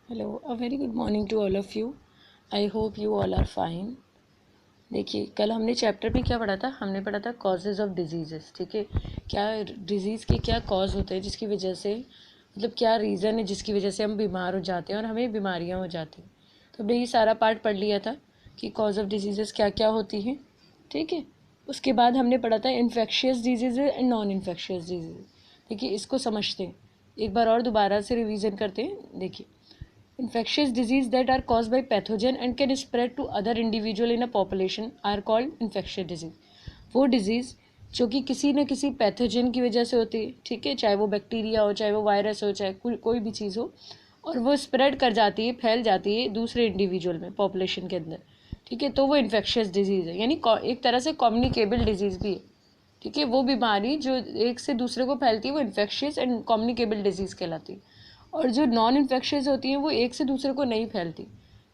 Hello, uh very good morning to all of you. I hope you all are fine. देखिए, कल हमने chapter में क्या पढ़ा था? हमने पढ़ा था कॉजेज़ ऑफ डिजीज़ेस। ठीक है, क्या डिज़ीज़ के क्या कॉज होते हैं जिसकी वजह से, मतलब क्या रीज़न है जिसकी वजह से हम बीमार हो जाते हैं और हमें बीमारियां हो जाती हैं। तो हमने ये सारा पार्ट पढ़ लिया था कि कॉज ऑफ डिजीज़ेस क्या क्या होती हैं। ठीक है, उसके बाद हमने पढ़ा था infectious disease and non infectious disease. देखिए, इसको समझते हैं, एक बार और दोबारा से रिवीजन करते हैं। देखिए, infectious disease that are caused by pathogen and can spread to other individual in a population are called infectious disease। वो डिजीज़ जो कि किसी न किसी पैथोजन की वजह से होती है, ठीक है, चाहे वो बैक्टीरिया हो, चाहे वो वायरस हो, चाहे कोई भी चीज़ हो, और वो स्प्रेड कर जाती है, फैल जाती है दूसरे इंडिविजुअल में, पॉपुलेशन के अंदर। ठीक है, तो वो इन्फेक्शियस डिजीज़ है, यानी एक तरह से कम्युनिकेबल डिजीज़ भी है। ठीक है, वो बीमारी जो एक से दूसरे को फैलती है वो इन्फेक्शियस एंड कम्युनिकेबल डिजीज़ कहलाती है। और जो नॉन इन्फेक्शियस होती हैं वो एक से दूसरे को नहीं फैलती।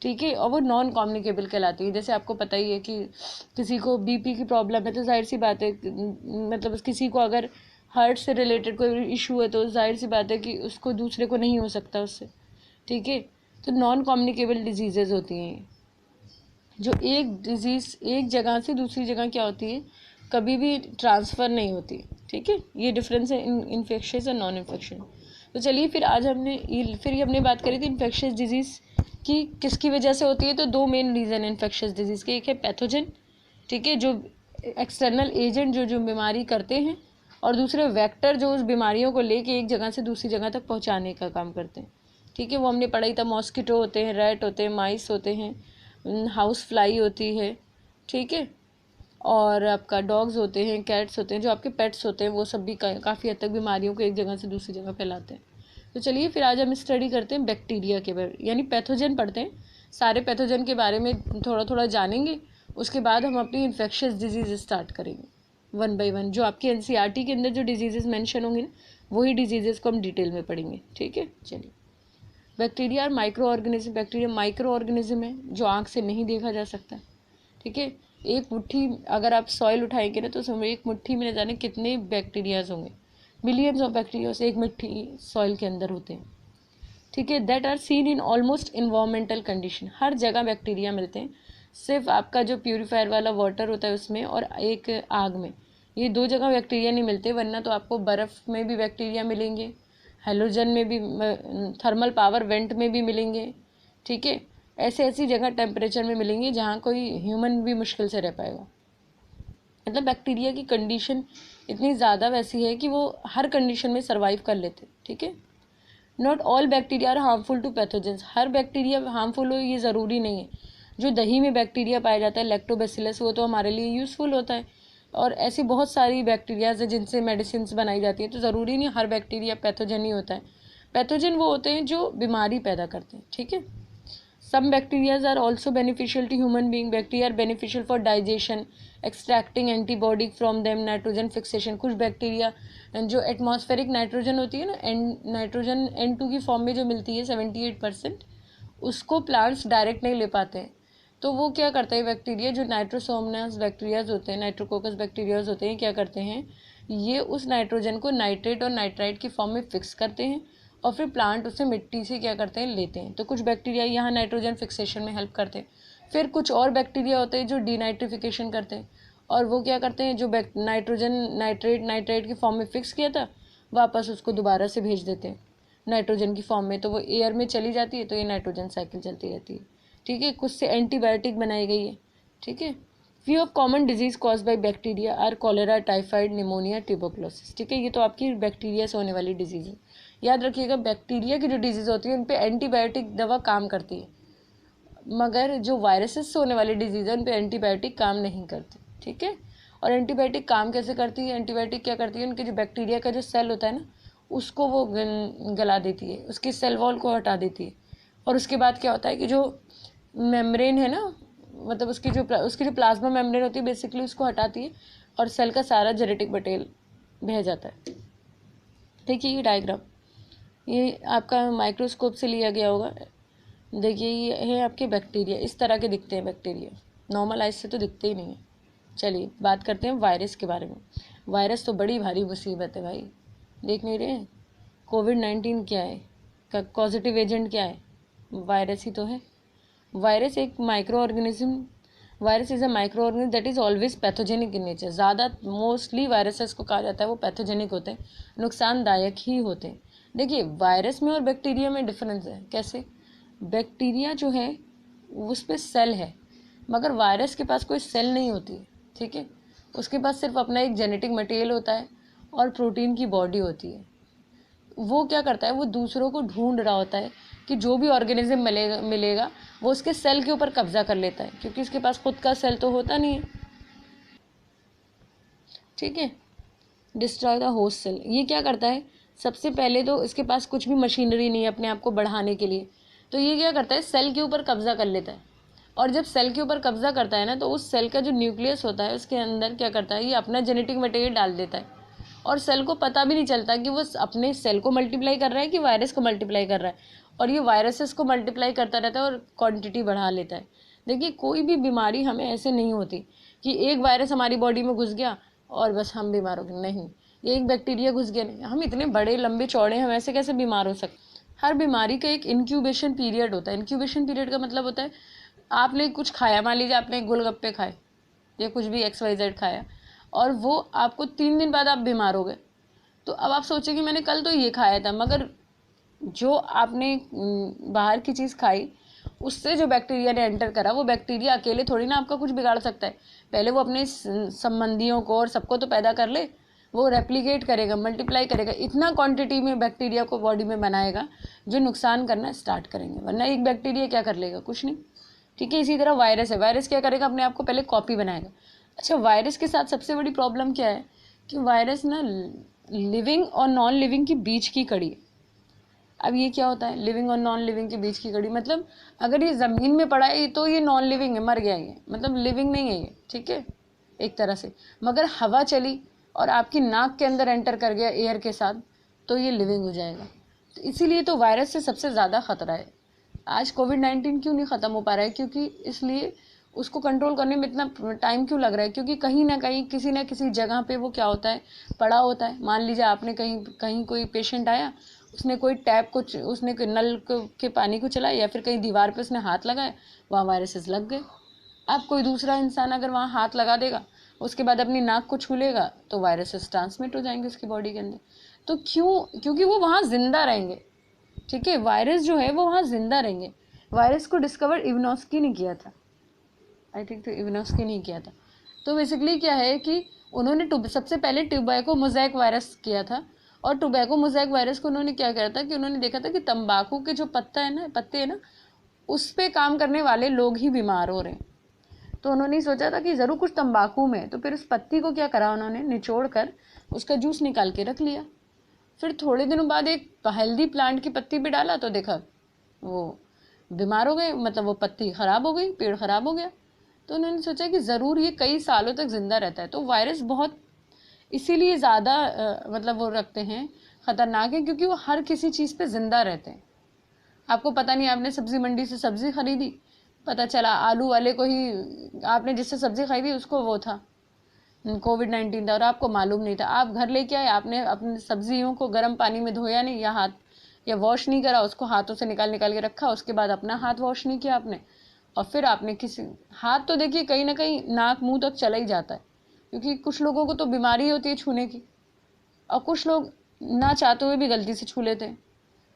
ठीक है, और वो नॉन कम्युनिकेबल कहलाती है। जैसे आपको पता ही है कि किसी को बीपी की प्रॉब्लम है तो जाहिर सी बात है, मतलब किसी को अगर हार्ट से रिलेटेड कोई इशू है तो जाहिर सी बात है कि उसको दूसरे को नहीं हो सकता उससे। ठीक है, तो नॉन कम्युनिकेबल डिजीजेज होती हैं जो एक डिजीज़ एक जगह से दूसरी जगह क्या होती है, कभी भी ट्रांसफ़र नहीं होती। ठीक है, ये डिफरेंस है इन्फेक्शियस और नॉन इन्फेक्शन। तो चलिए फिर आज हमने बात करी थी इन्फेक्शियस डिजीज़ की किसकी वजह से होती है। तो दो मेन रीज़न है इन्फेक्शियस डिजीज़ के, एक है पैथोजन, ठीक है, जो एक्सटर्नल एजेंट जो जो बीमारी करते हैं, और दूसरे वेक्टर जो उस बीमारियों को लेके एक जगह से दूसरी जगह तक पहुंचाने का काम करते हैं। ठीक है, वो हमने पढ़ा ही था। मॉस्किटो होते हैं, रैट होते हैं, माइस होते हैं, हाउस फ्लाई होती है। ठीक है, और आपका डॉग्स होते हैं, कैट्स होते हैं, जो आपके पेट्स होते हैं, वो सब भी काफ़ी हद तक बीमारियों को एक जगह से दूसरी जगह फैलाते हैं। तो चलिए फिर आज हम स्टडी करते हैं बैक्टीरिया के बारे, यानी पैथोजन पढ़ते हैं। सारे पैथोजन के बारे में थोड़ा थोड़ा जानेंगे, उसके बाद हम अपनी इन्फेक्शियस डिजीज़ स्टार्ट करेंगे वन बाय वन। जो आपकी एनसीईआरटी के अंदर जो डिजीज़ मेंशन होंगी ना, वही डिजीज़ को हम डिटेल में पढ़ेंगे। ठीक है, चलिए। बैक्टीरिया और micro organism. Bacteria micro organism है जो आँख से नहीं देखा जा सकता। ठीक है, एक मुट्ठी अगर आप सॉइल उठाएंगे ना तो समझ एक मुट्ठी में न जाने कितने बैक्टीरियाज होंगे, मिलियंस ऑफ बैक्टीरियाज एक मुट्ठी सॉइल के अंदर होते हैं। ठीक है, that are seen in almost environmental condition. हर जगह बैक्टीरिया मिलते हैं, सिर्फ आपका जो प्यूरीफायर वाला वाटर होता है उसमें और एक आग में, ये दो जगह बैक्टीरिया नहीं मिलते। वरना तो आपको बर्फ़ में भी बैक्टीरिया मिलेंगे, हेलोजन में भी, थर्मल पावर वेंट में भी मिलेंगे। ठीक है, ऐसे ऐसी जगह टेम्परेचर में मिलेंगी जहाँ कोई ह्यूमन भी मुश्किल से रह पाएगा। मतलब बैक्टीरिया की कंडीशन इतनी ज़्यादा वैसी है कि वो हर कंडीशन में सर्वाइव कर लेते। ठीक है, not all bacteria are harmful to pathogens. हर बैक्टीरिया हार्मफुल हो ये ज़रूरी नहीं है। जो दही में बैक्टीरिया पाया जाता है लैक्टोबैसिलस, वो तो हमारे लिए यूज़फुल होता है, और ऐसी बहुत सारी बैक्टीरियाज है जिनसे मेडिसिन बनाई जाती है। तो ज़रूरी नहीं हर बैक्टीरिया पैथोजन ही होता है। पैथोजन वो होते हैं जो बीमारी पैदा करते हैं। ठीक है, some bacteria are also beneficial to human being. Bacteria are beneficial for digestion, extracting antibiotic from them, nitrogen fixation। कुछ बैक्टीरिया जो एटमॉस्फेरिक नाइट्रोजन होती है ना, नाइट्रोजन N2 की फॉर्म में जो मिलती है 78%, उसको प्लांट्स डायरेक्ट नहीं ले पाते हैं। तो वो क्या करता है बैक्टीरिया, जो नाइट्रोसोमनस बैक्टीरियाज होते हैं, नाइट्रोकोकस बैक्टीरियाज होते हैं, क्या करते हैं, ये उस नाइट्रोजन को नाइट्रेट और नाइट्राइट की फॉर्म में फिक्स करते हैं और फिर प्लांट उसे मिट्टी से क्या करते हैं, लेते हैं। तो कुछ बैक्टीरिया यहाँ नाइट्रोजन फिक्सेशन में हेल्प करते हैं। फिर कुछ और बैक्टीरिया होते हैं जो डीनाइट्रिफिकेशन करते हैं, और वो क्या करते हैं, जो नाइट्रोजन नाइट्राइट की फॉर्म में फिक्स किया था वापस उसको दोबारा से भेज देते हैं नाइट्रोजन की फॉर्म में। तो वो एयर में चली जाती है, तो ये नाइट्रोजन साइकिल चलती रहती है। ठीक है, कुछ से एंटीबायोटिक बनाई गई है। ठीक है, few of common disease cause by bacteria are cholera, typhoid, pneumonia, tuberculosis. ठीक है, ये तो आपकी बैक्टीरिया से होने वाली डिजीज है। याद रखिएगा, बैक्टीरिया की जो डिजीज होती है उन पे एंटीबायोटिक दवा काम करती है, मगर जो वायरसेस से होने वाली डिजीज है उन पे एंटीबायोटिक काम नहीं करती। ठीक है, और एंटीबायोटिक काम कैसे करती है, एंटीबायोटिक क्या करती है, उनके जो बैक्टीरिया का जो सेल होता है ना, उसको वो गला देती है, उसकी सेल वॉल को हटा देती है। और उसके बाद क्या होता है कि जो मेम्ब्रेन है ना, मतलब उसकी जो प्लाज्मा मेम्ब्रेन होती है, बेसिकली उसको हटाती है और सेल का सारा जेनेटिक मटेरियल बह जाता है। देखिए ये डायग्राम, ये आपका माइक्रोस्कोप से लिया गया होगा। देखिए ये है आपके बैक्टीरिया, इस तरह के दिखते हैं बैक्टीरिया, नॉर्मल आइज से तो दिखते ही नहीं है। चलिए बात करते हैं वायरस के बारे में। वायरस तो बड़ी भारी मुसीबत है भाई, देख नहीं रहे? कोविड-19 क्या है, का पॉजिटिव एजेंट क्या है? वायरस ही तो है। वायरस एक micro organism, virus is a micro organism that is always pathogenic in nature. ज़्यादा मोस्टली वायरसेस को कहा जाता है वो पैथोजेनिक होते हैं, नुकसानदायक ही होते हैं। देखिए वायरस में और बैक्टीरिया में डिफरेंस है। कैसे? बैक्टीरिया जो है उस पर सेल है, मगर वायरस के पास कोई सेल नहीं होती है, ठीक है। उसके पास सिर्फ अपना एक जेनेटिक मटेरियल होता है और प्रोटीन की बॉडी होती है। वो क्या करता है, वो दूसरों को ढूंढ रहा होता है कि जो भी ऑर्गेनिज्म मिलेगा वो उसके सेल के ऊपर कब्जा कर लेता है, क्योंकि इसके पास खुद का सेल तो होता नहीं है, ठीक है। डिस्ट्रॉय द होस्ट सेल, ये क्या करता है, सबसे पहले तो इसके पास कुछ भी मशीनरी नहीं है अपने आप को बढ़ाने के लिए, तो ये क्या करता है, सेल के ऊपर कब्जा कर लेता है। और जब सेल के ऊपर कब्जा करता है ना, तो उस सेल का जो न्यूक्लियस होता है उसके अंदर क्या करता है, ये अपना जेनेटिक मटेरियल डाल देता है और सेल को पता भी नहीं चलता कि वो अपने सेल को मल्टीप्लाई कर रहा है कि वायरस को मल्टीप्लाई कर रहा है। और ये वायरसेस को मल्टीप्लाई करता रहता है और क्वांटिटी बढ़ा लेता है। देखिए कोई भी बीमारी हमें ऐसे नहीं होती कि एक वायरस हमारी बॉडी में घुस गया और बस हम बीमार हो गए, नहीं। ये एक बैक्टीरिया घुस गया, नहीं, हम इतने बड़े लंबे चौड़े हम ऐसे कैसे बीमार हो सकते। हर बीमारी का एक इंक्यूबेशन पीरियड होता है। इंक्यूबेशन पीरियड का मतलब होता है, आपने कुछ खाया, मान लीजिए आपने गोलगप्पे खाए या कुछ भी XYZ खाया और वो आपको 3 दिन बाद आप बीमार हो गए, तो अब आप सोचें कि मैंने कल तो ये खाया था, मगर जो आपने बाहर की चीज़ खाई उससे जो बैक्टीरिया ने एंटर करा, वो बैक्टीरिया अकेले थोड़ी ना आपका कुछ बिगाड़ सकता है। पहले वो अपने संबंधियों को और सबको तो पैदा कर ले, वो रेप्लिकेट करेगा, मल्टीप्लाई करेगा, इतना क्वांटिटी में बैक्टीरिया को बॉडी में बनाएगा जो नुकसान करना स्टार्ट करेंगे। वरना एक बैक्टीरिया क्या कर लेगा, कुछ नहीं, ठीक है। इसी तरह वायरस है, वायरस क्या करेगा, अपने आप को पहले कॉपी बनाएगा। अच्छा, वायरस के साथ सबसे बड़ी प्रॉब्लम क्या है कि वायरस ना लिविंग और नॉन लिविंग की बीच की कड़ी है। अब ये क्या होता है, लिविंग और नॉन लिविंग के बीच की कड़ी, मतलब अगर ये ज़मीन में पड़ा है तो ये नॉन लिविंग है, मर गया ये, मतलब लिविंग नहीं है ये, ठीक है, एक तरह से। मगर हवा चली और आपकी नाक के अंदर एंटर कर गया एयर के साथ, तो ये लिविंग हो जाएगा। तो इसीलिए तो वायरस से सबसे ज़्यादा खतरा है। आज कोविड-19 क्यों नहीं ख़त्म हो पा रहा है, क्योंकि इसलिए उसको कंट्रोल करने में इतना टाइम क्यों लग रहा है, क्योंकि कहीं ना कहीं किसी ना किसी जगह पे वो क्या होता है, पड़ा होता है। मान लीजिए आपने कहीं कहीं कोई पेशेंट आया, उसने कोई टैप को उसने नल के पानी को चलाया या फिर कहीं दीवार पे उसने हाथ लगाया, वहाँ वायरसेस लग गए। अब कोई दूसरा इंसान अगर वहाँ हाथ लगा देगा, उसके बाद अपनी नाक को छू लेगा, तो वायरसेस ट्रांसमिट हो जाएंगे उसकी बॉडी के अंदर। तो क्यों, क्योंकि वो वहाँ जिंदा रहेंगे, ठीक है। वायरस जो है वो वहाँ जिंदा रहेंगे। वायरस को डिस्कवर इवनॉस्की ने किया था, आई थिंक तो इवनॉस्की ने किया था। तो बेसिकली क्या है कि उन्होंने सबसे पहले टोबैको मोज़ेक वायरस किया था। और टोबैको मोज़ेक वायरस को उन्होंने क्या किया था कि उन्होंने देखा था कि तंबाकू के जो पत्ते हैं ना, उस पर काम करने वाले लोग ही बीमार हो रहे हैं। तो उन्होंने सोचा था कि ज़रूर कुछ तंबाकू में, तो फिर उस पत्ती को क्या करा, उन्होंने निचोड़ कर उसका जूस निकाल के रख लिया। फिर थोड़े दिनों बाद एक हेल्दी प्लांट की पत्ती भी डाला, तो देखा वो बीमार हो गए, मतलब वो पत्ती खराब हो गई, पेड़ खराब हो गया। तो उन्होंने सोचा कि ज़रूर ये कई सालों तक जिंदा रहता है। तो वायरस बहुत इसीलिए ज़्यादा मतलब वो रखते हैं, ख़तरनाक है, क्योंकि वो हर किसी चीज़ पे ज़िंदा रहते हैं। आपको पता नहीं, आपने सब्जी मंडी से सब्जी खरीदी, पता चला आलू वाले को ही, आपने जिससे सब्जी खरीदी उसको वो था कोविड-19 था और आपको मालूम नहीं था। आप घर लेके आए, आपने अपने सब्जियों को गर्म पानी में धोया नहीं या वॉश नहीं करा, उसको हाथों से निकाल निकाल के रखा, उसके बाद अपना हाथ वॉश नहीं किया आपने, और फिर आपने किसी हाथ, तो देखिए कहीं ना कहीं नाक मुंह तक चला ही जाता है, क्योंकि कुछ लोगों को तो बीमारी होती है छूने की, और कुछ लोग ना चाहते हुए भी गलती से छू लेते हैं,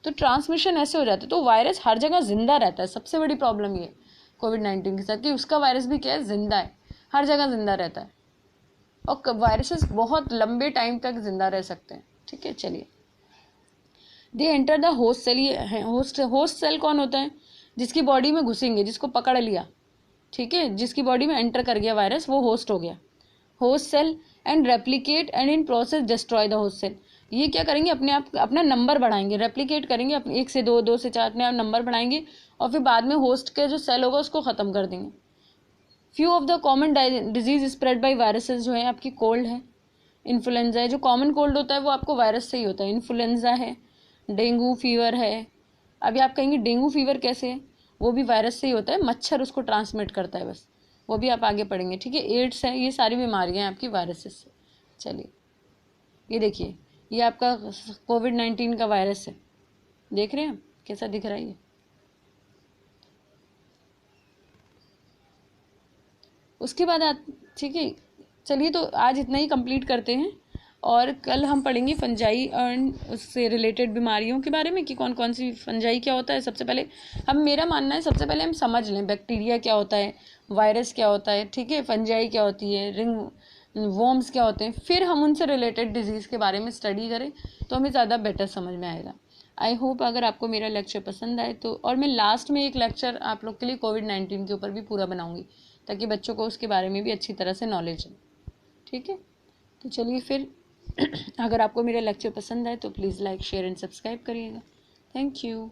तो ट्रांसमिशन ऐसे हो जाता है। तो वायरस हर जगह जिंदा रहता है। सबसे बड़ी प्रॉब्लम ये कोविड-19 के साथ कि उसका वायरस भी क्या है, जिंदा है, हर जगह जिंदा रहता है, और वायरसेस बहुत लंबे टाइम तक जिंदा रह सकते हैं, ठीक है। चलिए, they enter the host cell. ये होस्ट सेल कौन होता है, जिसकी बॉडी में घुसेंगे, जिसको पकड़ लिया, ठीक है, जिसकी बॉडी में एंटर कर गया वायरस, वो होस्ट हो गया, host cell. And replicate and in process destroy the host cell. ये क्या करेंगे, अपने आप अपना नंबर बढ़ाएंगे, रेप्लिकेट करेंगे, अपने 1 से 2, 2 से 4 अपने आप नंबर बढ़ाएंगे, और फिर बाद में होस्ट का जो सेल होगा उसको ख़त्म कर देंगे। Few of the common disease spread by viruses जो है, आपकी कोल्ड है, इन्फ्लुएंजा है। जो कॉमन कोल्ड होता है वो आपको वायरस से ही होता है। इन्फ्लुएंजा है, डेंगू फीवर है। अभी आप कहेंगे डेंगू फीवर कैसे है, वो भी वायरस से ही होता है, मच्छर उसको ट्रांसमिट करता है बस, वो भी आप आगे पढ़ेंगे, ठीक है। एड्स है, ये सारी बीमारियां हैं आपकी वायरसेस से। चलिए, ये देखिए, ये आपका कोविड-19 का वायरस है, देख रहे हैं कैसा दिख रहा है ये, उसके बाद ठीक है, चलिए तो आज इतना ही कंप्लीट करते हैं, और कल हम पढ़ेंगे फंजाई एंड उससे रिलेटेड बीमारियों के बारे में कि कौन कौन सी फंजाई क्या होता है। सबसे पहले मेरा मानना है सबसे पहले हम समझ लें बैक्टीरिया क्या होता है, वायरस क्या होता है, ठीक है, फंजाई क्या होती है, रिंग वॉर्म्स क्या होते हैं, फिर हम उनसे रिलेटेड डिजीज़ के बारे में स्टडी करें तो हमें ज़्यादा बेटर समझ में आएगा। आई होप अगर आपको मेरा लेक्चर पसंद आए तो, और मैं लास्ट में एक लेक्चर आप लोग के लिए कोविड-19 के ऊपर भी पूरा बनाऊंगी ताकि बच्चों को उसके बारे में भी अच्छी तरह से नॉलेज है। ठीक है, तो चलिए फिर अगर आपको मेरा लेक्चर पसंद आए तो please like share and subscribe करिएगा। Thank you.